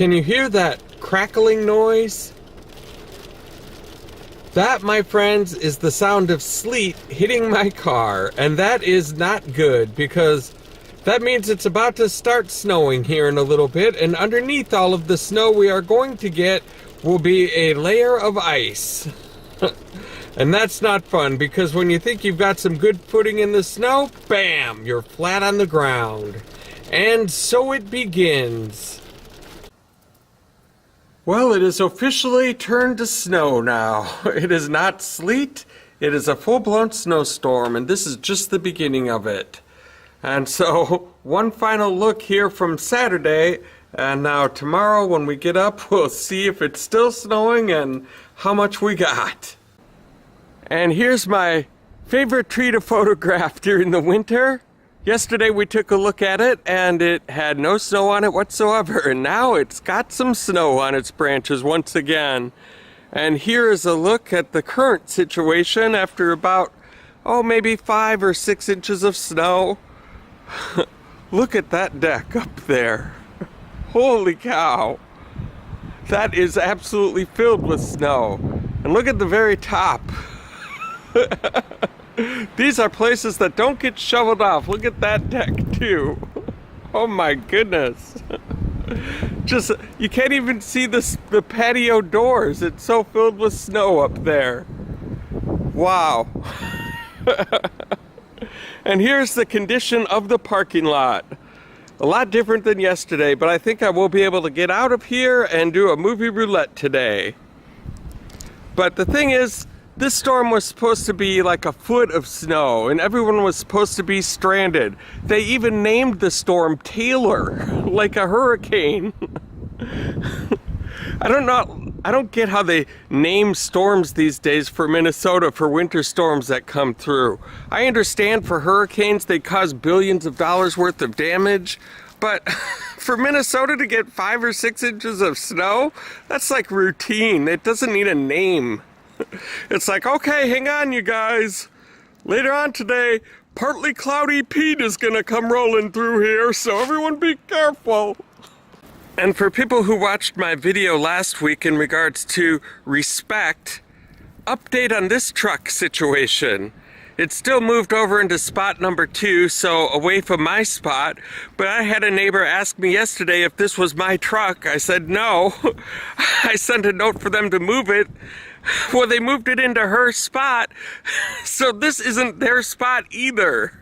Can you hear that crackling noise? That, my friends, is the sound of sleet hitting my car, and that is not good because that means it's about to start snowing here in a little bit, and underneath all of the snow we are going to get will be a layer of ice. And that's not fun because when you think you've got some good footing in the snow, bam, you're flat on the ground. And so it begins. Well, it is officially turned to snow now. It is not sleet, it is a full-blown snowstorm, and this is just the beginning of it. And so, one final look here from Saturday, and now tomorrow when we get up, we'll see if it's still snowing and how much we got. And here's my favorite tree to photograph during the winter. Yesterday we took a look at it and it had no snow on it whatsoever, and now it's got some snow on its branches once again. And here is a look at the current situation after about, maybe 5 or 6 inches of snow. Look at that deck up there. Holy cow. That is absolutely filled with snow. And look at the very top. These are places that don't get shoveled off. Look at that deck too. Oh my goodness. Just, you can't even see the patio doors. It's so filled with snow up there. Wow. And here's the condition of the parking lot. A lot different than yesterday, but I think I will be able to get out of here and do a movie roulette today. But the thing is, this storm was supposed to be like a foot of snow, and everyone was supposed to be stranded. They even named the storm Taylor, like a hurricane. I don't get how they name storms these days for Minnesota for winter storms that come through. I understand for hurricanes they cause billions of dollars worth of damage, but for Minnesota to get 5 or 6 inches of snow, that's like routine. It doesn't need a name. It's like, okay, hang on you guys. Later on today, partly cloudy Pete is gonna come rolling through here, so everyone be careful. And for people who watched my video last week in regards to respect, update on this truck situation. It's still moved over into spot number 2, so away from my spot, but I had a neighbor ask me yesterday if this was my truck. I said no. I sent a note for them to move it. Well, they moved it into her spot, so this isn't their spot either.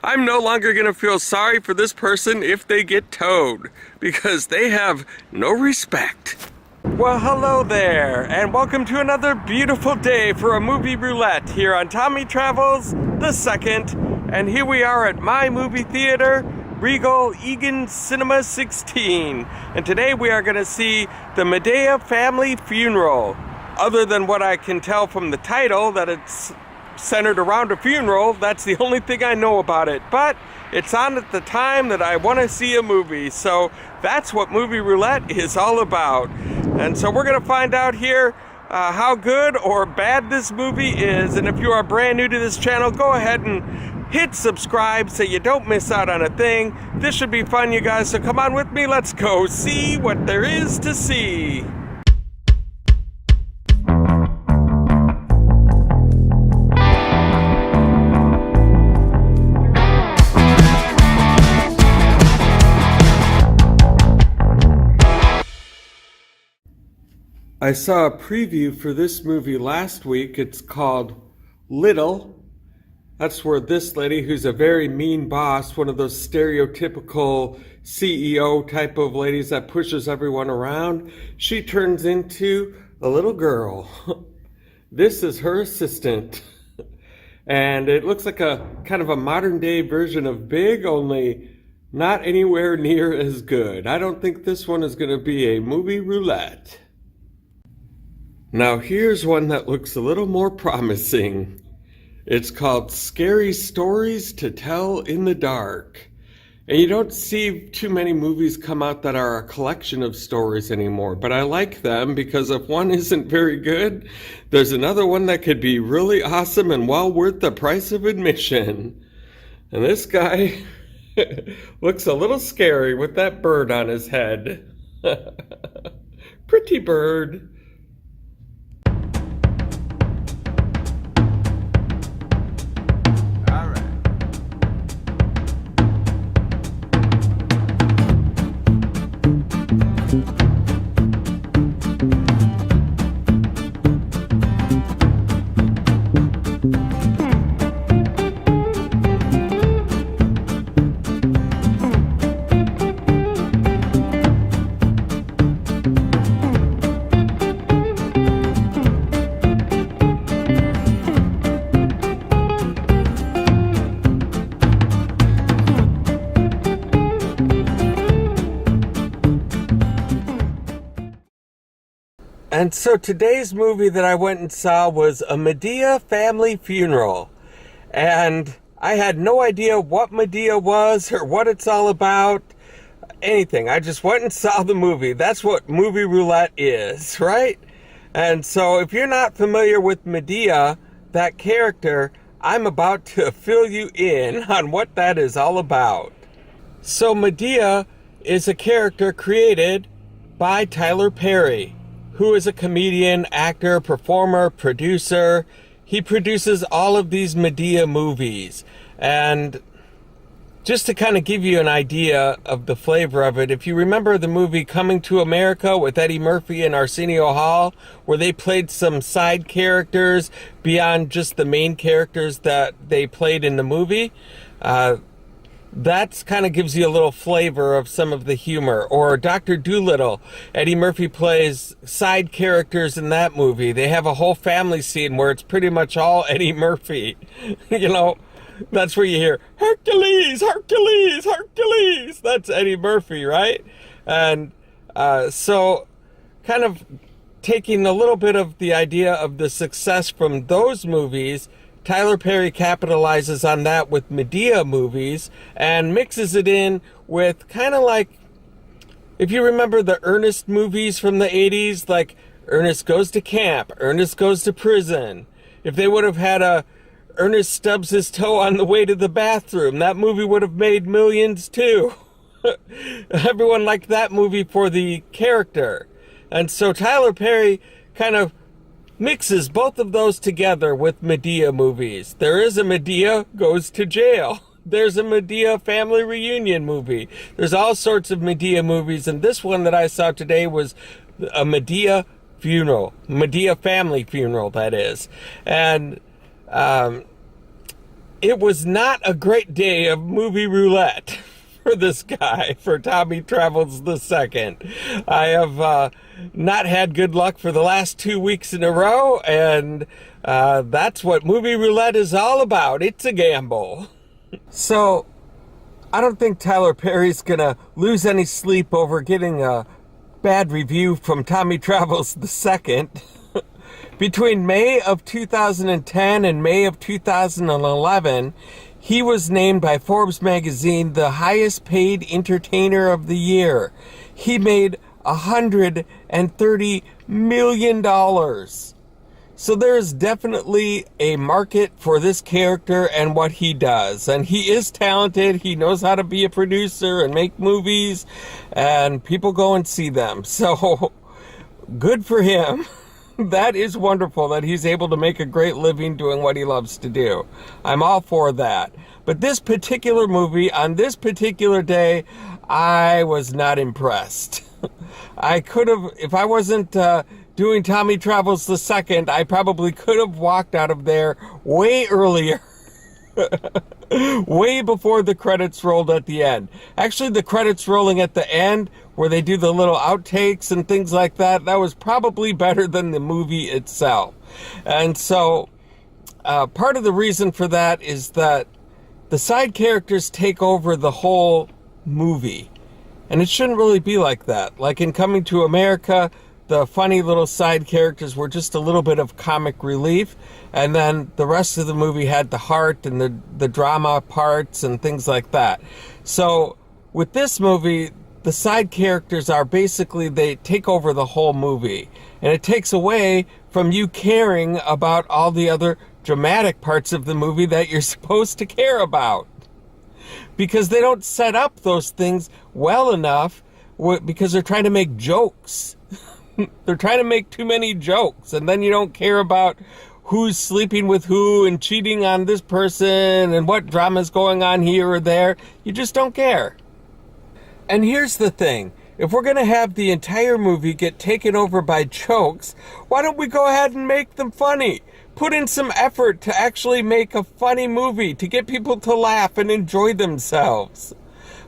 I'm no longer gonna feel sorry for this person if they get towed, because they have no respect. Well, hello there, and welcome to another beautiful day for a movie roulette here on Tommy Travels the Second. And here we are at my movie theater, Regal Egan Cinema 16. And today we are gonna see the Mdea Family Funeral. Other than what I can tell from the title, that it's centered around a funeral, that's the only thing I know about it. But it's on at the time that I want to see a movie, so that's what Movie Roulette is all about. And so we're going to find out here how good or bad this movie is. And if you are brand new to this channel, go ahead and hit subscribe so you don't miss out on a thing. This should be fun, you guys, so come on with me. Let's go see what there is to see. I saw a preview for this movie last week. It's called Little. That's where this lady, who's a very mean boss, one of those stereotypical CEO type of ladies that pushes everyone around, she turns into a little girl. This is her assistant. And it looks like a kind of a modern day version of Big, only not anywhere near as good. I don't think this one is going to be a movie roulette. Now here's one that looks a little more promising. It's called Scary Stories to Tell in the Dark. And you don't see too many movies come out that are a collection of stories anymore, but I like them because if one isn't very good, there's another one that could be really awesome and well worth the price of admission. And this guy looks a little scary with that bird on his head. Pretty bird. All right. And so today's movie that I went and saw was A Mdea Family Funeral. And I had no idea what Madea was or what it's all about, anything. I just went and saw the movie. That's what Movie Roulette is, right? And so if you're not familiar with Madea, that character, I'm about to fill you in on what that is all about. So Madea is a character created by Tyler Perry, who is a comedian, actor, performer, producer. He produces all of these Madea movies. And just to kind of give you an idea of the flavor of it, if you remember the movie Coming to America with Eddie Murphy and Arsenio Hall, where they played some side characters beyond just the main characters that they played in the movie, that kind of gives you a little flavor of some of the humor. Or Dr. Dolittle, Eddie Murphy plays side characters in that movie. They have a whole family scene where it's pretty much all Eddie Murphy. You know, that's where you hear, Hercules, Hercules, Hercules. That's Eddie Murphy, right? And so kind of taking a little bit of the idea of the success from those movies, Tyler Perry capitalizes on that with Madea movies and mixes it in with kind of like, if you remember the Ernest movies from the 80s, like Ernest Goes to Camp, Ernest Goes to Prison. If they would have had a Ernest stubs his toe on the way to the bathroom, that movie would have made millions too. Everyone liked that movie for the character. And so Tyler Perry kind of mixes both of those together with Madea movies. There is a Madea Goes to Jail. There's a Madea Family Reunion movie. There's all sorts of Madea movies, and this one that I saw today was A Mdea Funeral. Mdea Family Funeral, that is. And it was not a great day of movie roulette for this guy, for Tommy Travels II. I have not had good luck for the last 2 weeks in a row, and that's what movie roulette is all about. It's a gamble. So I don't think Tyler Perry's gonna lose any sleep over getting a bad review from Tommy Travels II. Between May of 2010 and May of 2011, he was named by Forbes magazine the highest paid entertainer of the year. He made $130 million. So there's definitely a market for this character and what he does. And he is talented. He knows how to be a producer and make movies, and people go and see them. So good for him. That is wonderful that he's able to make a great living doing what he loves to do. I'm all for that. But this particular movie, on this particular day, I was not impressed. I could have, if I wasn't doing Tommy Travels II, I probably could have walked out of there way earlier. Way before the credits rolled at the end. Actually, the credits rolling at the end, where they do the little outtakes and things like that, that was probably better than the movie itself. And so part of the reason for that is that the side characters take over the whole movie. And it shouldn't really be like that. Like in Coming to America, the funny little side characters were just a little bit of comic relief, and then the rest of the movie had the heart and the drama parts and things like that. So with this movie, the side characters are basically, they take over the whole movie, and it takes away from you caring about all the other dramatic parts of the movie that you're supposed to care about, because they don't set up those things well enough because they're trying to make jokes. They're trying to make too many jokes, and then you don't care about who's sleeping with who and cheating on this person and what drama's going on here or there. You just don't care. And here's the thing. If we're going to have the entire movie get taken over by jokes, why don't we go ahead and make them funny? Put in some effort to actually make a funny movie, to get people to laugh and enjoy themselves.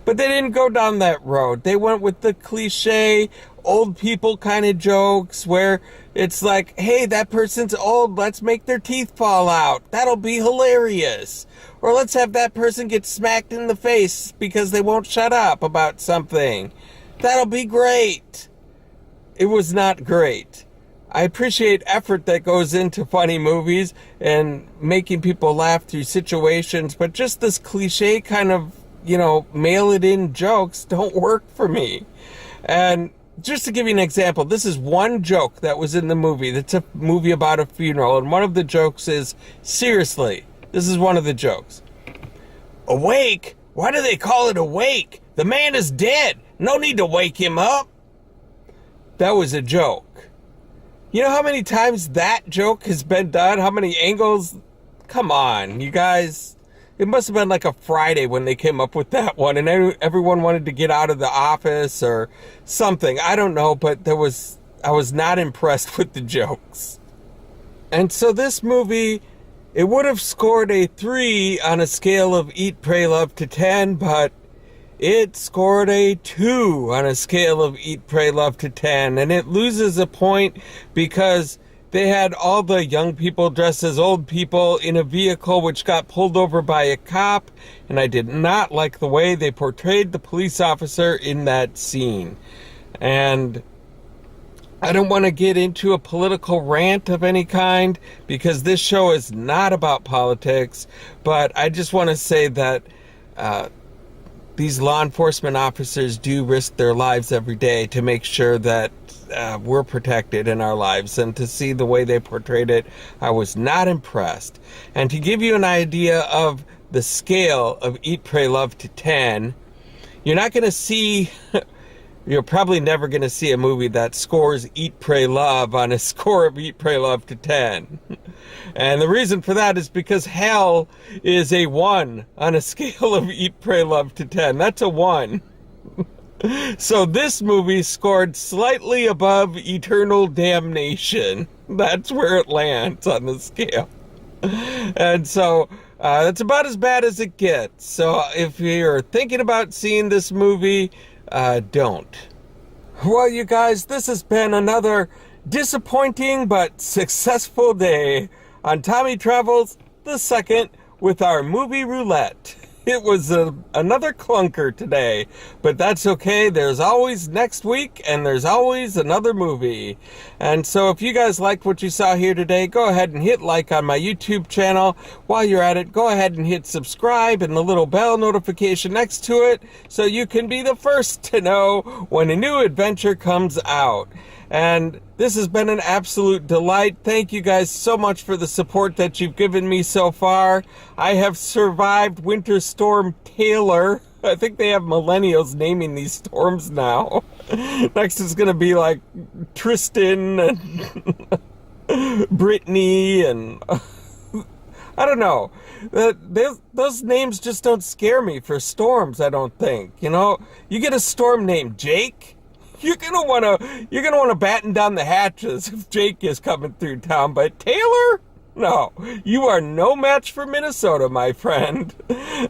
But they didn't go down that road. They went with the cliche old people kind of jokes where it's like, hey, that person's old, let's make their teeth fall out. That'll be hilarious. Or let's have that person get smacked in the face because they won't shut up about something. That'll be great. It was not great. I appreciate effort that goes into funny movies and making people laugh through situations, but just this cliche kind of, mail it in jokes don't work for me. And just to give you an example, this is one joke that was in the movie. That's a movie about a funeral, and one of the jokes is, seriously, this is one of the jokes. Awake? Why do they call it awake? The man is dead. No need to wake him up. That was a joke. You know how many times that joke has been done? How many angles? Come on, you guys. It must have been like a Friday when they came up with that one, and everyone wanted to get out of the office or something. I don't know, but I was not impressed with the jokes. And so this movie, it would have scored a 3 on a scale of Eat, Pray, Love to 10, but it scored a 2 on a scale of Eat, Pray, Love to 10. And it loses a point because they had all the young people dressed as old people in a vehicle which got pulled over by a cop. And I did not like the way they portrayed the police officer in that scene. And I don't want to get into a political rant of any kind because this show is not about politics. But I just want to say that these law enforcement officers do risk their lives every day to make sure that we're protected in our lives. And to see the way they portrayed it, I was not impressed. And to give you an idea of the scale of Eat, Pray, Love to 10, you're not going to see... You're probably never going to see a movie that scores Eat, Pray, Love on a score of Eat, Pray, Love to 10. And the reason for that is because hell is a 1 on a scale of Eat, Pray, Love to 10. That's a 1. So this movie scored slightly above Eternal Damnation. That's where it lands on the scale. And so that's about as bad as it gets. So if you're thinking about seeing this movie, don't. Well, you guys, this has been another disappointing but successful day on Tommy Travels the Second with our Movie Roulette. It was another clunker today, but that's okay. There's always next week, and there's always another movie. And so if you guys liked what you saw here today, go ahead and hit like on my YouTube channel. While you're at it, go ahead and hit subscribe and the little bell notification next to it so you can be the first to know when a new adventure comes out. And this has been an absolute delight. Thank you guys so much for the support that you've given me so far. I have survived Winter Storm Taylor. I think they have millennials naming these storms now. Next is going to be like Tristan and Brittany and... I don't know. Those names just don't scare me for storms, I don't think. You know, you get a storm named Jake, you're gonna wanna batten down the hatches if Jake is coming through town. But Taylor? No, you are no match for Minnesota, my friend.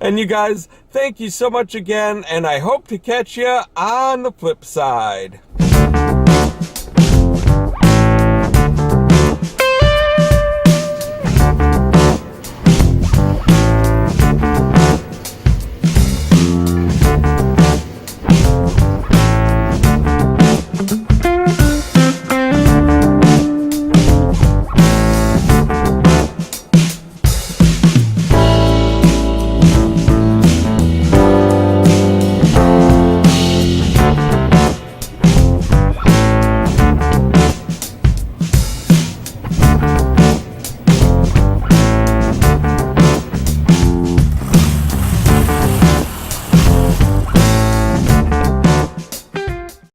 And you guys, thank you so much again, and I hope to catch you on the flip side.